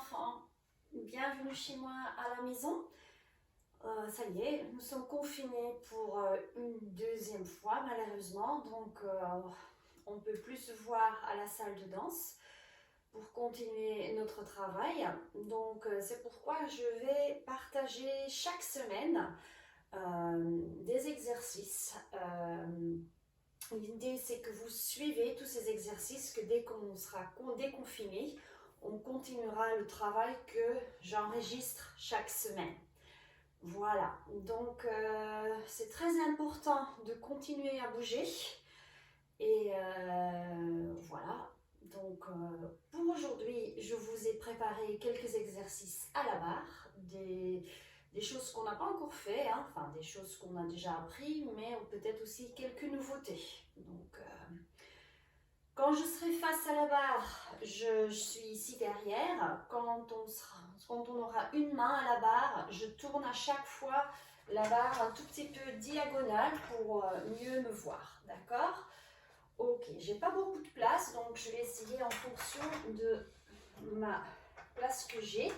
enfants, bienvenue chez moi à la maison. Ça y est, nous sommes confinés pour une deuxième fois malheureusement, donc on ne peut plus se voir à la salle de danse pour continuer notre travail. Donc c'est pourquoi je vais partager chaque semaine des exercices. L'idée c'est que vous suivez tous ces exercices, que dès qu'on sera déconfiné, on continuera le travail que j'enregistre chaque semaine. Voilà, donc c'est très important de continuer à bouger. Et voilà, donc pour aujourd'hui, je vous ai préparé quelques exercices à la barre, des choses qu'on n'a pas encore fait, hein, enfin des choses qu'on a déjà appris, mais peut-être aussi quelques nouveautés. Donc quand je serai face à la barre, je suis ici derrière. Quand on aura une main à la barre, je tourne à chaque fois la barre un tout petit peu diagonale pour mieux me voir. D'accord? Ok, j'ai pas beaucoup de place, donc je vais essayer en fonction de ma place que j'ai.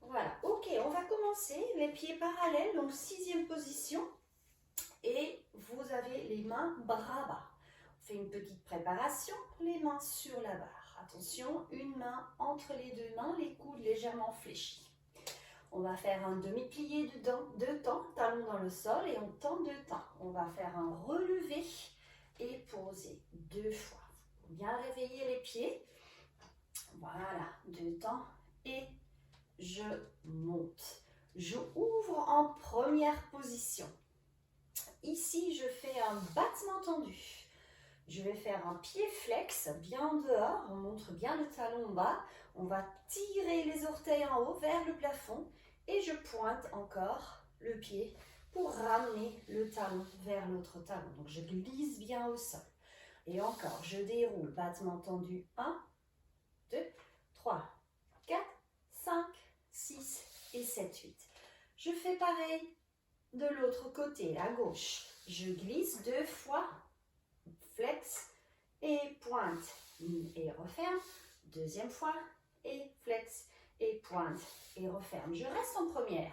Voilà, ok, on va commencer. Les pieds parallèles, donc 6e position. Et vous avez les mains bras bas. On fait une petite préparation, les mains sur la barre. Attention, une main entre les deux mains, les coudes légèrement fléchis. On va faire un demi-plié de temps, talon dans le sol, et on tend 2 temps. On va faire un relevé et poser 2 fois. Bien réveiller les pieds. Voilà, 2 temps et je monte. Je ouvre en première position. Ici, je fais un battement tendu. Je vais faire un pied flex bien dehors. On montre bien le talon bas. On va tirer les orteils en haut vers le plafond. Et je pointe encore le pied pour ramener le talon vers l'autre talon. Donc, je glisse bien au sol. Et encore, je déroule. Battement tendu. 1, 2, 3, 4, 5, 6 et 7, 8. Je fais pareil de l'autre côté, à gauche. Je glisse 2 fois, flex et pointe et referme. 2e fois et flex et pointe et referme. Je reste en première.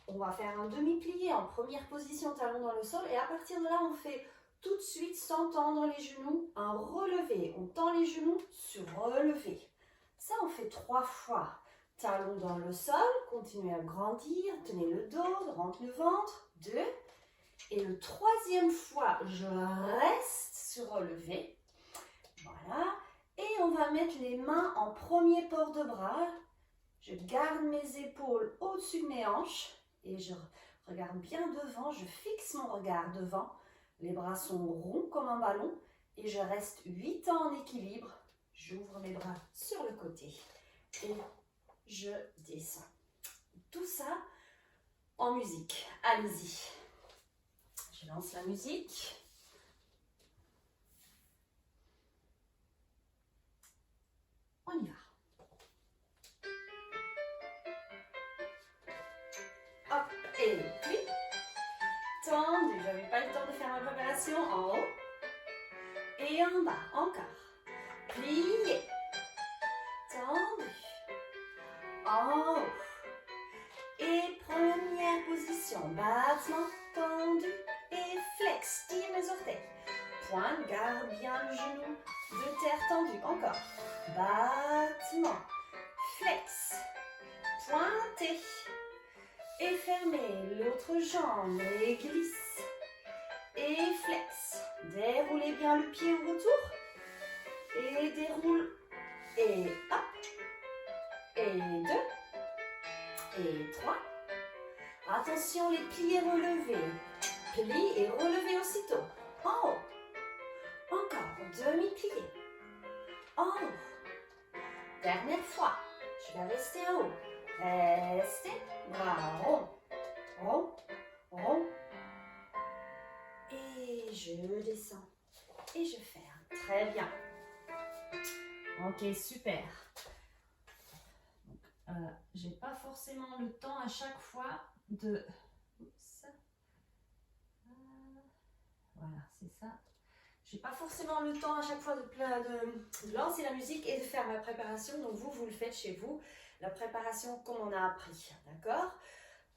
On va faire un demi-plié en première position, talon dans le sol. Et à partir de là, on fait tout de suite, sans tendre les genoux, un relevé. On tend les genoux sur relevé. Ça, on fait 3 fois. Talon dans le sol, continuez à grandir, tenez le dos, rentre le ventre, 2. Et le 3e fois, je reste sur relevé. Voilà. Et on va mettre les mains en premier port de bras. Je garde mes épaules au-dessus de mes hanches et je regarde bien devant, je fixe mon regard devant. Les bras sont ronds comme un ballon et je reste 8 temps en équilibre. J'ouvre mes bras sur le côté et je descends. Tout ça en musique. Allez-y. Je lance la musique. On y va. Hop, et puis, tendu. J'avais pas le temps de faire ma préparation. En haut et en bas. Encore. Plié. Tendu. En haut. Et première position. Battement tendu et flex. Tire les orteils. Pointe, garde bien le genou de terre tendu. Encore. Battement. Flex. Pointez. Et fermez l'autre jambe et glisse. Et flex. Déroulez bien le pied au retour. Et déroule. Et hop. Et 2. Et 3. Attention, les pliés relevés. Plie et relevez aussitôt. En haut. Encore. Demi-plié. En haut. Dernière fois. Je vais rester en haut. Restez. Bras rond. Rond. Rond. Et je descends. Et je ferme. Très bien. Ok, super. J'ai pas forcément le temps à chaque fois de... Oups. Voilà, c'est ça. J'ai pas forcément le temps à chaque fois de lancer la musique et de faire ma préparation. Donc vous le faites chez vous, la préparation comme on a appris, d'accord?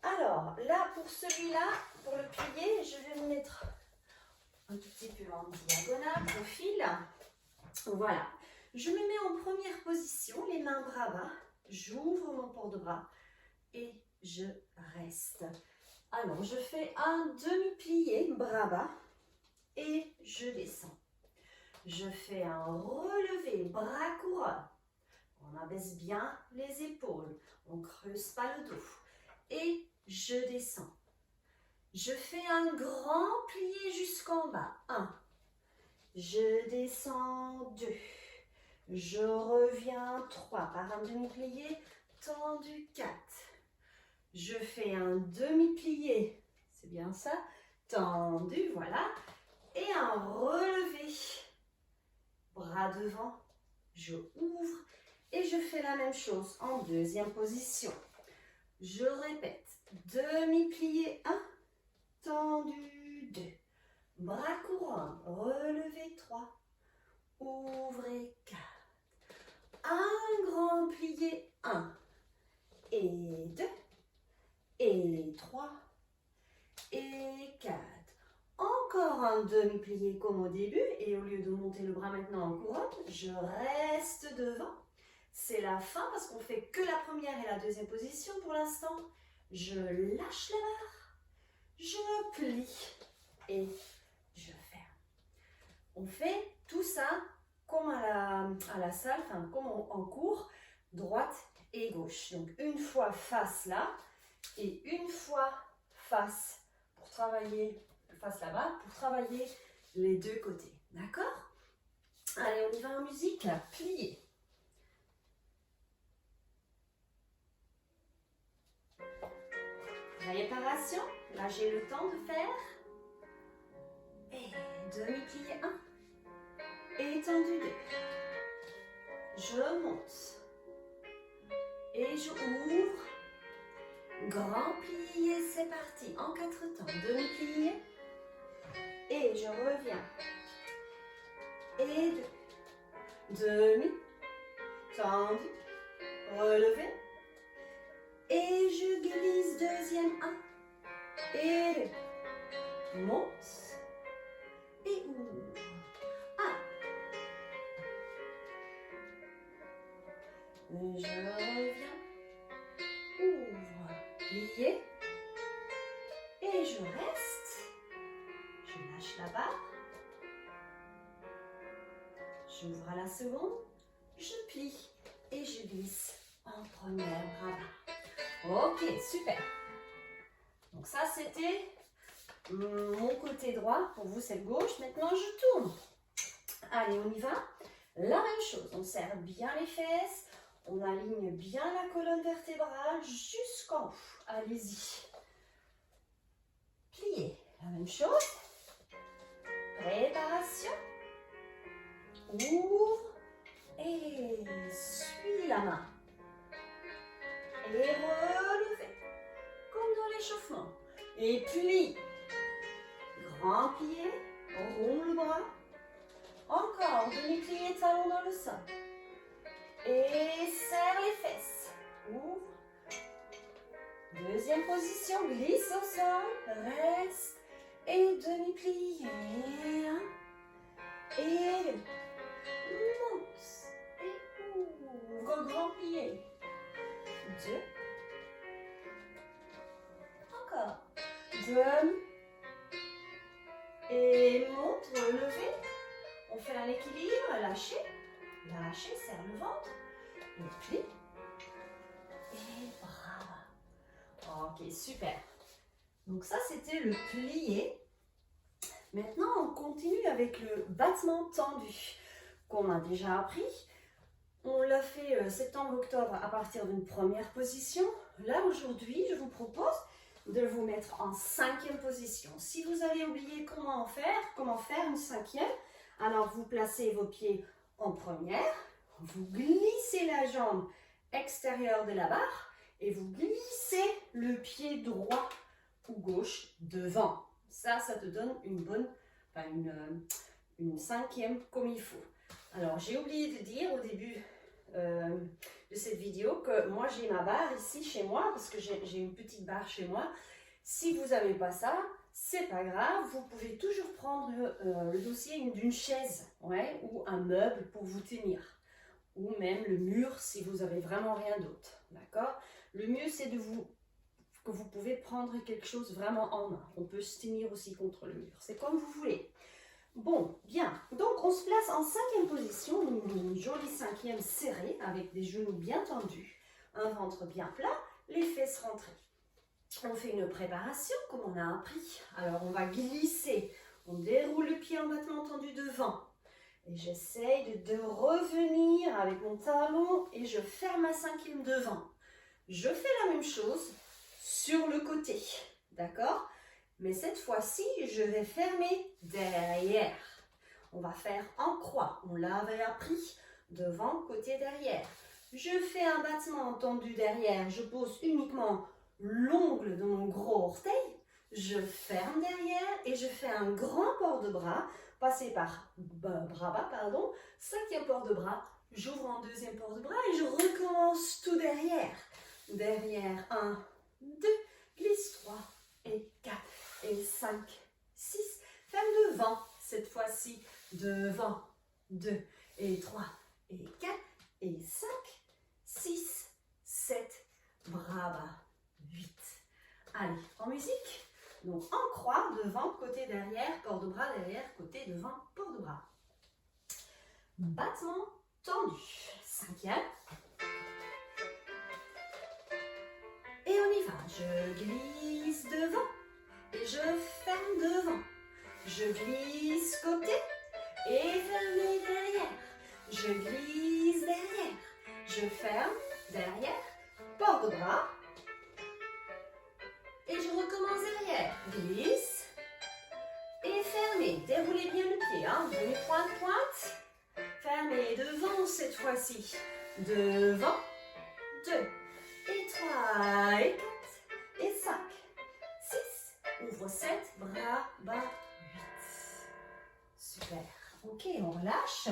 Alors là, pour celui-là, pour le plier, je vais me mettre un tout petit peu en diagonale, profil. Voilà. Je me mets en première position, les mains bras bas. J'ouvre mon port de bras et je reste. Alors, je fais un demi-plié, bras bas, et je descends. Je fais un relevé, bras couronne. On abaisse bien les épaules, on ne creuse pas le dos. Et je descends. Je fais un grand plié jusqu'en bas. 1. Je descends 2. Je reviens 3. Par un demi-plié, tendu 4. Je fais un demi-plié, c'est bien ça, tendu, voilà. Et un relevé. Bras devant, je ouvre et je fais la même chose en deuxième position. Je répète, demi-plié 1, tendu 2. Bras couronne, relevé 3, ouvrez 4. Un grand plié 1 et 2 et 3 et 4. Encore un demi-plié comme au début et au lieu de monter le bras maintenant en couronne, je reste devant. C'est la fin parce qu'on fait que la première et la deuxième position pour l'instant. Je lâche la barre, je plie et je ferme. On fait tout ça comme à la salle, enfin comme en cours, droite et gauche. Donc une fois face là et une fois face pour travailler, face là-bas, pour travailler les deux côtés. D'accord? Allez, on y va en musique, plier. Réparation, là j'ai le temps de faire. Et demi-plié 1. Étendu 2. Je monte. Et je ouvre. Grand plié, c'est parti. En 4 temps. Demi-plié. Et je reviens. Et 2. Demi. Tendu. Relevé. Et je glisse deuxième 1. Et 2. Monte. Et ouvre. 1. Je reviens. Ouvre. Plié. Et je reste. Je lâche la barre. J'ouvre à la seconde. Je plie. Et je glisse en première bras bas. Ok, super. Donc ça, c'était mon côté droit. Pour vous, c'est le gauche. Maintenant, je tourne. Allez, on y va. La même chose. On serre bien les fesses. On aligne bien la colonne vertébrale jusqu'en haut. Allez-y. Pliez. La même chose. Préparation. Ouvre. Et suis la main. Et relevez. Comme dans l'échauffement. Et plie. Grand plié. Roule le bras. Encore. Demi-plié, talon dans le sol. Et serre les fesses. Ouvre. Deuxième position, glisse au sol. Reste. Et demi-plié. 1. Et 2. Monte. Et ouvre. Grand plié. 2. Encore. Demi. Et monte, relevez. On fait un équilibre, lâchez. Lâchez, serre le ventre. Et plie. Et bravo. Ok, super. Donc ça, c'était le plié. Maintenant, on continue avec le battement tendu qu'on a déjà appris. On l'a fait septembre-octobre à partir d'une première position. Là, aujourd'hui, je vous propose de vous mettre en 5e position. Si vous avez oublié comment faire une 5e, alors vous placez vos pieds en première, vous glissez la jambe extérieure de la barre et vous glissez le pied droit ou gauche devant. Ça te donne une bonne, une cinquième comme il faut. Alors, j'ai oublié de dire au début de cette vidéo que moi, j'ai ma barre ici chez moi, parce que j'ai une petite barre chez moi. Si vous n'avez pas ça, c'est pas grave, vous pouvez toujours prendre le dossier d'une chaise, ouais, ou un meuble pour vous tenir. Ou même le mur si vous n'avez vraiment rien d'autre, d'accord? Le mieux, c'est que vous pouvez prendre quelque chose vraiment en main. On peut se tenir aussi contre le mur, c'est comme vous voulez. Bon, bien, donc on se place en cinquième position, une jolie cinquième serrée avec des genoux bien tendus, un ventre bien plat, les fesses rentrées. On fait une préparation comme on a appris. Alors on va glisser, on déroule le pied en battement tendu devant. Et j'essaye de revenir avec mon talon et je ferme ma cinquième devant. Je fais la même chose sur le côté, d'accord? Mais cette fois-ci, je vais fermer derrière. On va faire en croix. On l'avait appris devant, côté, derrière. Je fais un battement tendu derrière. Je pose uniquement l'ongle de mon gros orteil. Je ferme derrière et je fais un grand port de bras. Passer par bras bas, pardon. Cinquième port de bras. J'ouvre en deuxième port de bras et je recommence tout derrière. Derrière, 1, 2, glisse 3 et 4 et 5, 6. Ferme devant, cette fois-ci. Devant, 2 et 3 et 4 et 5, 6, 7, bras bas, 8. Allez, en musique. Donc en croix, devant, côté, derrière, port de bras, derrière, côté, devant, port de bras. Battement tendu. Cinquième. Et on y va. Je glisse devant et je ferme devant. Je glisse côté et ferme derrière. Je glisse derrière. Je ferme derrière. Port de bras. Et je recommence derrière. Glisse et fermez. Déroulez bien le pied. Hein. Demi-pointe, pointe. Fermez devant cette fois-ci. Devant. 2 et 3 et 4 et 5. 6. Ouvre 7. Bras bas. 8. Super. Ok, on relâche.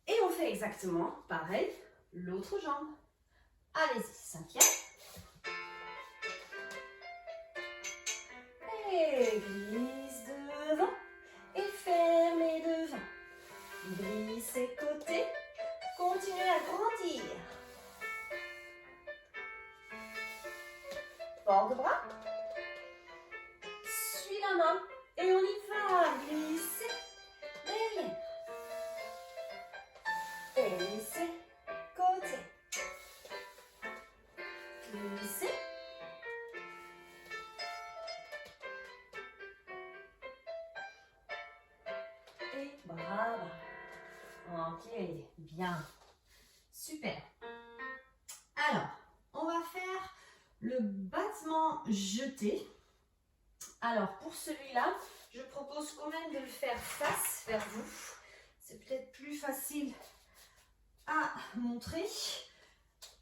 Et on fait exactement pareil. L'autre jambe. Allez-y. Cinquième. Et glisse devant et fermez devant. Glissez côté, continuez à grandir. Port de bras. Suis la main et on y va. Glissez derrière. Et glissez côté. Glissez. Bras bas. Ok, bien. Super. Alors, on va faire le battement jeté. Alors, pour celui-là, je propose quand même de le faire face vers vous. C'est peut-être plus facile à montrer.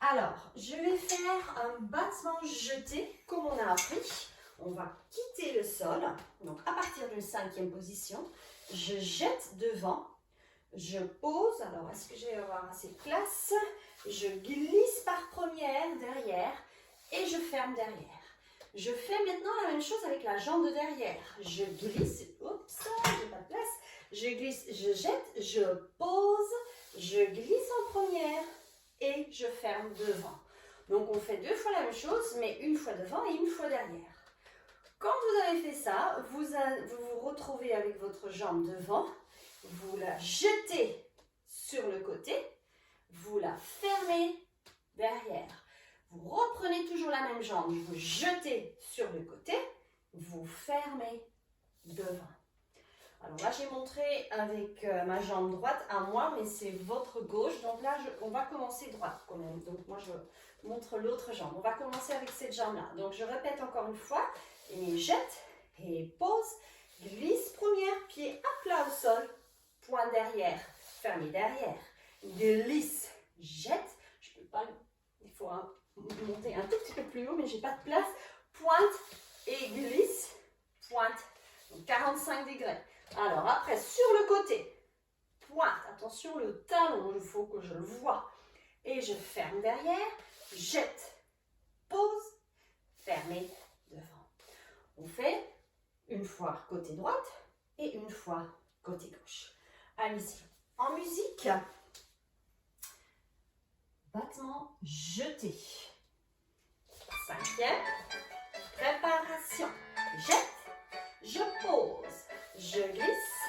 Alors, je vais faire un battement jeté comme on a appris. On va quitter le sol. Donc, à partir d'une cinquième position, je jette devant, je pose, alors est-ce que je vais avoir assez de place? Je glisse par première derrière et je ferme derrière. Je fais maintenant la même chose avec la jambe de derrière. Je glisse, oups, j'ai pas de place. Je glisse, je jette, je pose, je glisse en première et je ferme devant. Donc on fait 2 fois la même chose, mais une fois devant et une fois derrière. Quand vous avez fait ça, vous vous retrouvez avec votre jambe devant, vous la jetez sur le côté, vous la fermez derrière. Vous reprenez toujours la même jambe, vous jetez sur le côté, vous fermez devant. Alors là, j'ai montré avec ma jambe droite à moi, mais c'est votre gauche. Donc là, on va commencer droite quand même. Donc moi, je montre l'autre jambe. On va commencer avec cette jambe-là. Donc je répète encore une fois. Et jette et pose, glisse première, pied à plat au sol, pointe derrière, fermez derrière, glisse, jette, je peux pas, il faut monter un tout petit peu plus haut mais j'ai pas de place, pointe et glisse, pointe, donc 45 degrés, Alors après, sur le côté, pointe, attention le talon, il faut que je le vois. Et je ferme derrière, jette, pose, fermez devant. On fait une fois côté droite et une fois côté gauche. Allez-y. En musique, battement jeté. Cinquième, préparation. Jette, je pose, je glisse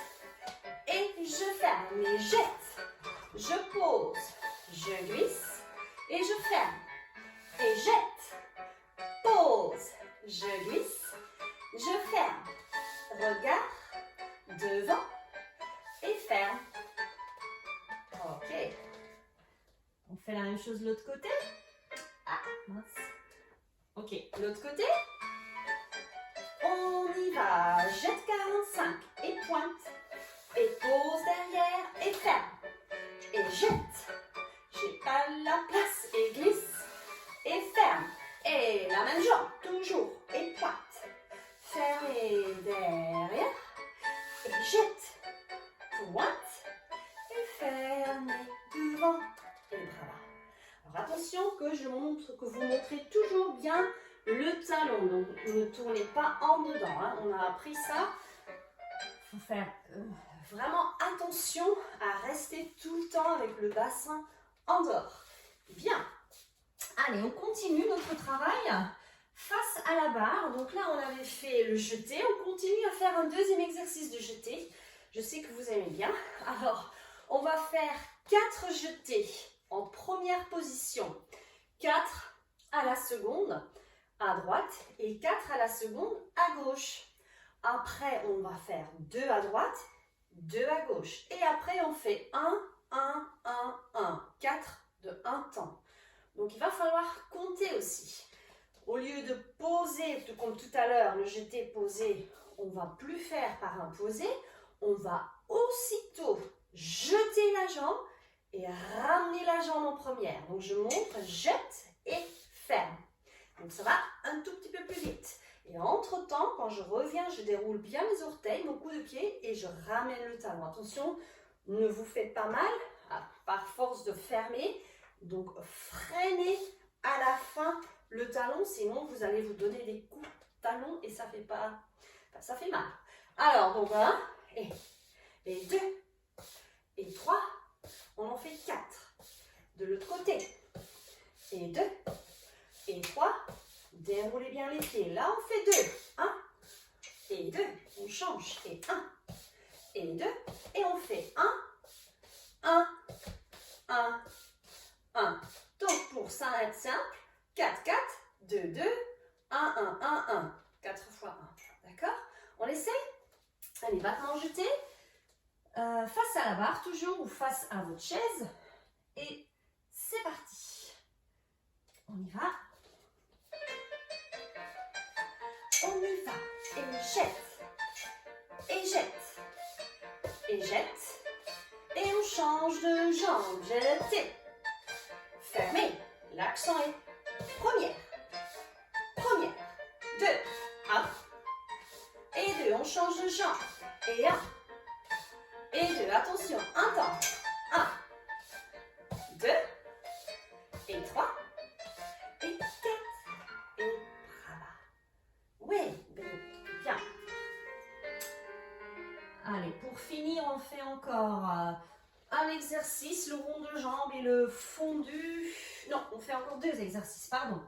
et je ferme. Et jette, je pose, je glisse et je ferme. Et jette, pose, je glisse, je ferme. Regard, devant et ferme. Ok. On fait la même chose de l'autre côté. Ah, mince. Ok, l'autre côté. On y va. Jette 45 et pointe. Et pose derrière et ferme. Et jette. J'ai pas la place et glisse. Et ferme. Et la même jambe, toujours. Et pointe. Fermez derrière. Et jette. Pointe. Et fermez devant. Et les bras bas. Alors attention que que vous montrez toujours bien le talon. Donc ne tournez pas en dedans. Hein. On a appris ça. Il faut faire vraiment attention à rester tout le temps avec le bassin en dehors. Bien. Allez, on continue notre travail face à la barre. Donc là, on avait fait le jeté. On continue à faire un deuxième exercice de jeté. Je sais que vous aimez bien. Alors, on va faire 4 jetés en première position. 4 à la seconde à droite et 4 à la seconde à gauche. Après, on va faire 2 à droite, 2 à gauche. Et après, on fait 1, 1, 1, 1. 4 de un temps. Donc, il va falloir compter aussi. Au lieu de poser, tout comme tout à l'heure, le jeté posé, on ne va plus faire par un posé. On va aussitôt jeter la jambe et ramener la jambe en première. Donc, je montre, jette et ferme. Donc, ça va un tout petit peu plus vite. Et entre-temps, quand je reviens, je déroule bien mes orteils, mon coup de pied et je ramène le talon. Attention, ne vous faites pas mal par force de fermer. Donc, freinez à la fin le talon, sinon vous allez vous donner des coups de talon et ça fait pas, ça fait mal. Alors, donc 1 et 2 et 3, on en fait 4. De l'autre côté. Et 2 et 3. Déroulez bien les pieds. Là, on fait 2. 1 et 2. On change. Et 1 et 2. Et on fait 1, 1, 1, 1. Donc, pour ça être simple, 4, 4, 2, 2, 1, 1, 1, 1. 4 fois 1. D'accord? On essaye? Allez, battement jeté. Face à la barre, toujours, ou face à votre chaise. Et c'est parti. On y va. On y va. Et jette. Et jette. Et jette. Et on change de jambe. Jeté. Fermez. L'accent est première. Première. 2. 1. Et 2. On change de jambe. Et 1. Et 2. Attention. Un temps. 1. 2. Et 3. Et 4. Et bras bas. Oui, bien. Allez, pour finir, on fait encore un exercice, le rond de jambe et le fondu. Non, on fait encore 2 exercices, pardon.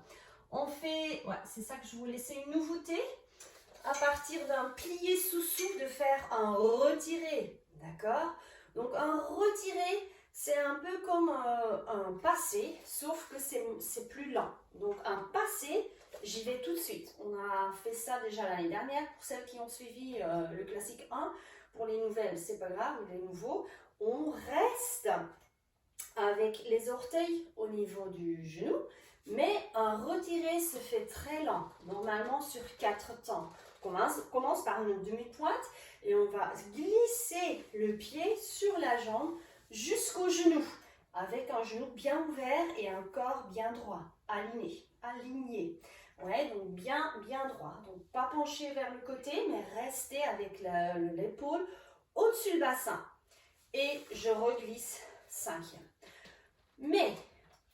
On fait, ouais, c'est ça que je vous laissais une nouveauté. À partir d'un plié sous souffle, de faire un retiré. D'accord? Donc, un retiré, c'est un peu comme un passé, sauf que c'est plus lent. Donc, un passé, j'y vais tout de suite. On a fait ça déjà l'année dernière pour celles qui ont suivi le classique 1. Pour les nouvelles, c'est pas grave, les nouveaux. On reste avec les orteils au niveau du genou, mais un retiré se fait très lent, normalement sur 4 temps. On commence par une demi-pointe et on va glisser le pied sur la jambe jusqu'au genou, avec un genou bien ouvert et un corps bien droit, aligné. Ouais, donc bien droit. Donc pas pencher vers le côté, mais rester avec l'épaule au-dessus du bassin. Et je reglisse 5e. Mais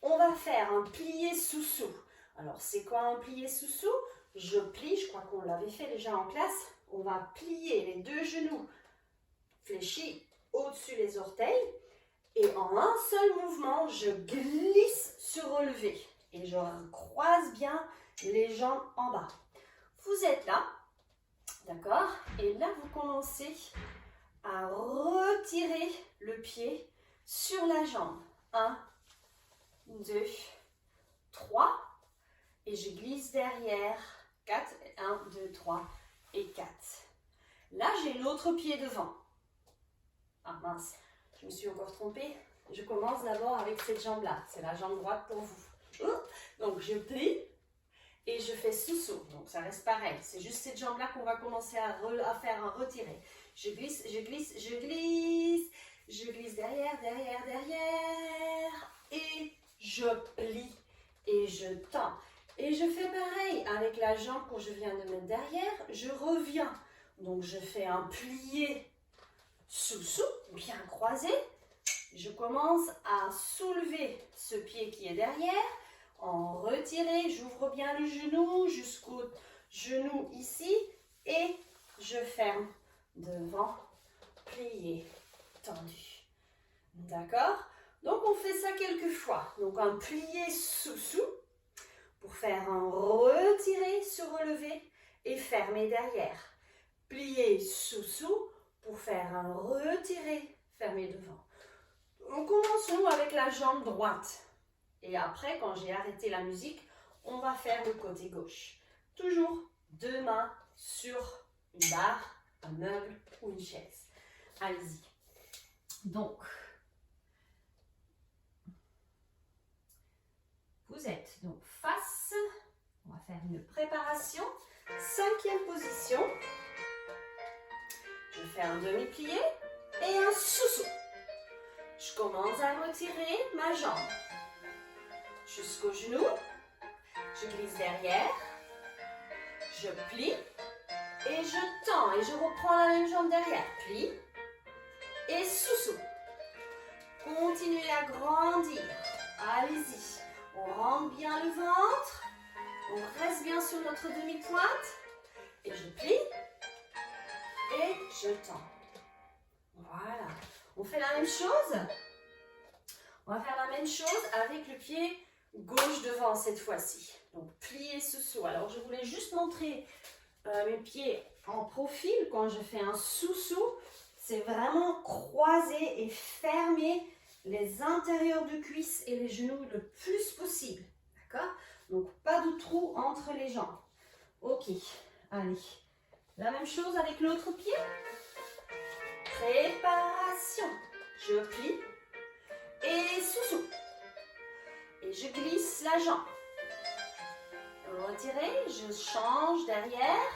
on va faire un plié sous-sous. Alors c'est quoi un plié sous-sous? Je plie, je crois qu'on l'avait fait déjà en classe. On va plier les 2 genoux fléchis au-dessus les orteils. Et en un seul mouvement, je glisse sur relevé. Et je croise bien les jambes en bas. Vous êtes là, d'accord? Et là, vous commencez à retirer le pied sur la jambe. 1, 2, 3. Et je glisse derrière. 4, 1, 2, 3 et 4. Là, j'ai l'autre pied devant. Ah mince, je me suis encore trompée. Je commence d'abord avec cette jambe-là. C'est la jambe droite pour vous. Donc, je plie et je fais sous-saut. Donc, ça reste pareil. C'est juste cette jambe-là qu'on va commencer à faire un retiré. Je glisse, je glisse, je glisse. Je glisse derrière, derrière, derrière. Et je plie et je tends. Et je fais pareil avec la jambe que je viens de mettre derrière. Je reviens. Donc, je fais un plié sous-saut, bien croisé. Je commence à soulever ce pied qui est derrière. En retirer, j'ouvre bien le genou jusqu'au genou ici. Et je ferme devant, plié, tendu. D'accord? Donc, on fait ça quelques fois. Donc, un plié sous-saut pour faire un retiré sur relevé et fermer derrière. Plié sous-saut pour faire un retiré, fermer devant. On commence nous avec la jambe droite. Et après, quand j'ai arrêté la musique, on va faire le côté gauche. Toujours 2 mains sur une barre, un meuble ou une chaise. Allez-y. Donc, vous êtes donc face. On va faire une préparation. 5e position. Je fais un demi-plié et un sous-saut. Je commence à retirer ma jambe jusqu'au genou. Je glisse derrière. Je plie et je tends et je reprends la même jambe derrière. Plie et sous-saut. Continuez à grandir. Allez-y. On rentre bien le ventre. On reste bien sur notre demi-pointe. Et je plie. Et je tends. Voilà. On fait la même chose. On va faire la même chose avec le pied gauche devant cette fois-ci. Donc, plié sous-saut. Alors, je voulais juste montrer mes pieds en profil. Quand je fais un sous-saut, c'est vraiment croiser et fermer les intérieurs de cuisses et les genoux le plus possible. D'accord? Donc, pas de trou entre les jambes. Ok. Allez. La même chose avec l'autre pied. Préparation. Je plie et sous-saut. Et je glisse la jambe. Retirez, je change derrière.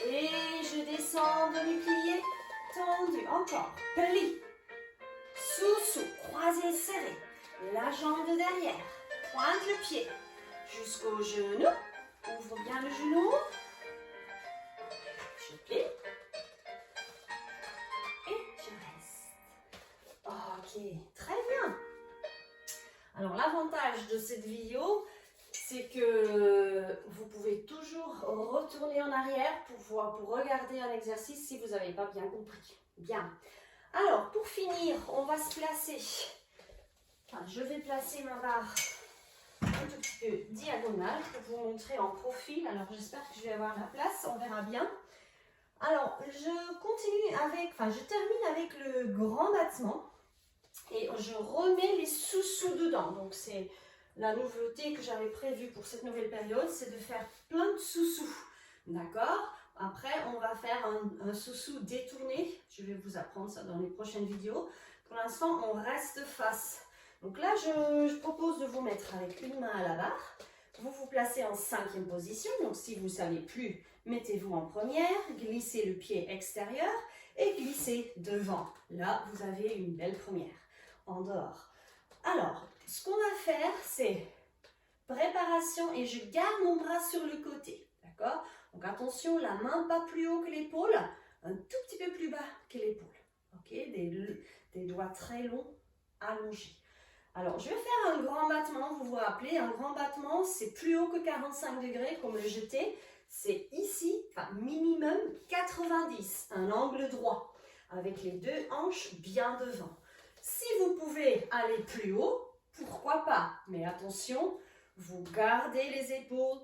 Et je descends demi-plié, tendu. Encore. Plie. Sous-saut, croisé, serré. La jambe de derrière. Pointe le pied jusqu'au genou. Ouvre bien le genou. Je plie. Et je reste. Ok, très bien. Alors, l'avantage de cette vidéo, c'est que vous pouvez toujours retourner en arrière pour regarder un exercice si vous n'avez pas bien compris. Bien. Alors, pour finir, on va se placer. Enfin, je vais placer ma barre un tout petit peu diagonale pour vous montrer en profil. Alors, j'espère que je vais avoir la place, on verra bien. Alors, je termine avec le grand battement et je remets les sous-sous dedans. Donc, c'est la nouveauté que j'avais prévue pour cette nouvelle période, c'est de faire plein de sous-sous. D'accord? Après, on va faire un sous-sous détourné. Je vais vous apprendre ça dans les prochaines vidéos. Pour l'instant, on reste face. Donc là, je propose de vous mettre avec une main à la barre. Vous vous placez en 5e position. Donc, si vous ne savez plus, mettez-vous en première. Glissez le pied extérieur et glissez devant. Là, vous avez une belle première. En dehors. Alors, ce qu'on va faire, c'est préparation et je garde mon bras sur le côté. D'accord? Donc attention, la main pas plus haut que l'épaule, un tout petit peu plus bas que l'épaule. Ok? Des doigts très longs, allongés. Alors, je vais faire un grand battement. Vous vous rappelez, un grand battement, c'est plus haut que 45 degrés, comme le jeté. C'est ici, enfin minimum 90, un angle droit, avec les deux hanches bien devant. Si vous pouvez aller plus haut, pourquoi pas? Mais attention, vous gardez les épaules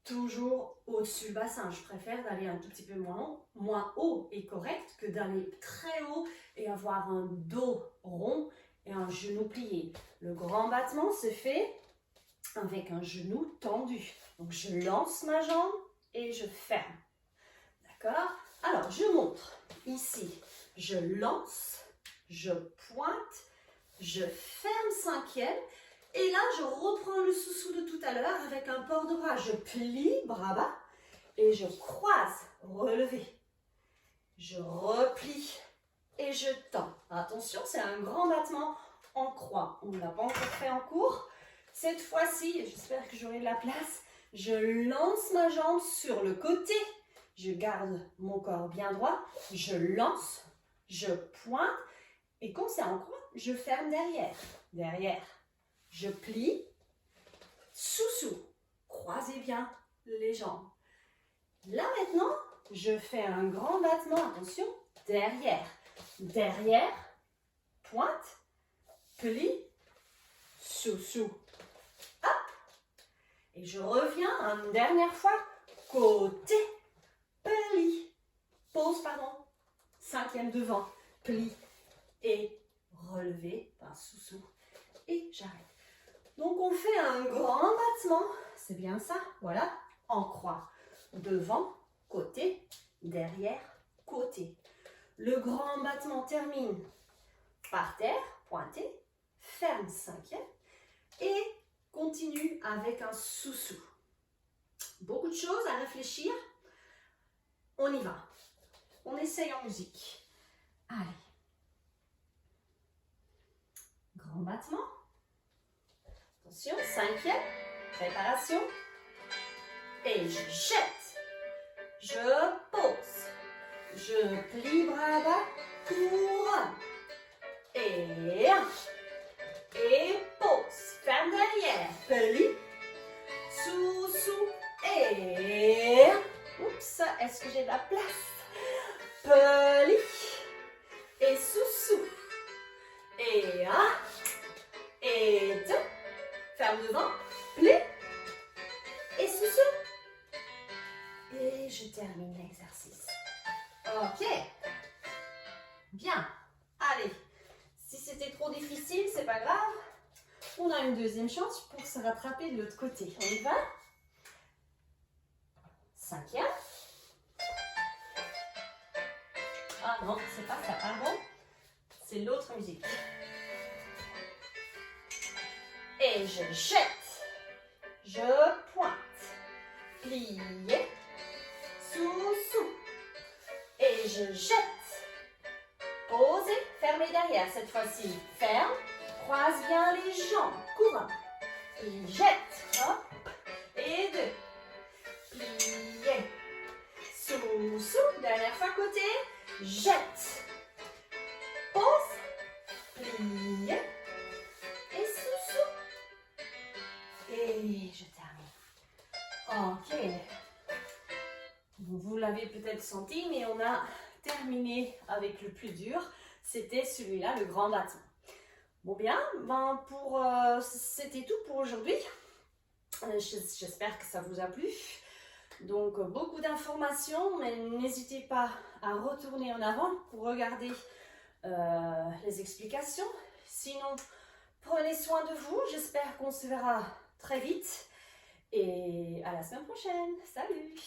toujours au-dessus du bassin. Je préfère d'aller un tout petit peu moins haut et correct que d'aller très haut et avoir un dos rond et un genou plié. Le grand battement se fait avec un genou tendu. Donc je lance ma jambe et je ferme. D'accord? Alors je montre. Ici, je lance, je pointe, je ferme cinquième. Et là, je reprends le sous-sous de tout à l'heure avec un port de bras. Je plie, bras bas, et je croise, relevé. Je replie et je tends. Attention, c'est un grand battement en croix. On ne l'a pas encore fait en cours. Cette fois-ci, j'espère que j'aurai de la place, je lance ma jambe sur le côté. Je garde mon corps bien droit. Je lance, je pointe. Et comme c'est en croix, je ferme derrière. Derrière. Je plie, sous-sous, croisez bien les jambes. Là maintenant, je fais un grand battement, attention, derrière, derrière, pointe, plie, sous-sous, hop. Et je reviens une dernière fois, côté, plie, pause, pardon, cinquième devant, plie et relevé par sous-sous et j'arrête. Donc, on fait un grand battement, c'est bien ça, voilà, en croix. Devant, côté, derrière, côté. Le grand battement termine par terre, pointé, ferme cinquième et continue avec un sous-sous. Beaucoup de choses à réfléchir. On y va. On essaye en musique. Allez. Grand battement. Attention, cinquième, préparation. Et je jette. Je pose. Je plie bras bas, couronne. Et un. Et pose. Ferme derrière. Plie. Sous-sous. Et un. Oups, est-ce que j'ai de la place? Plie. Et sous-sous. Et un. Et deux. Ferme devant, plie, et sous-sous. Et je termine l'exercice. Ok. Bien. Allez. Si c'était trop difficile, c'est pas grave. On a une deuxième chance pour se rattraper de l'autre côté. On y va. Cinquième. Ah non, c'est pas ça, pardon. C'est l'autre musique. Et je jette, je pointe, plié, sous-sous, et je jette, posez, fermez derrière cette fois-ci, ferme, croise bien les jambes, couronne, et jette, hop, et deux, plié, sous-sous, dernière fois côté, jette, pose, plié, et je termine. Ok. Vous l'avez peut-être senti, mais on a terminé avec le plus dur. C'était celui-là, le grand battement. Bon bien, c'était tout pour aujourd'hui. J'espère que ça vous a plu. Donc, beaucoup d'informations, mais n'hésitez pas à retourner en avant pour regarder les explications. Sinon, prenez soin de vous. J'espère qu'on se verra très vite et à la semaine prochaine. Salut!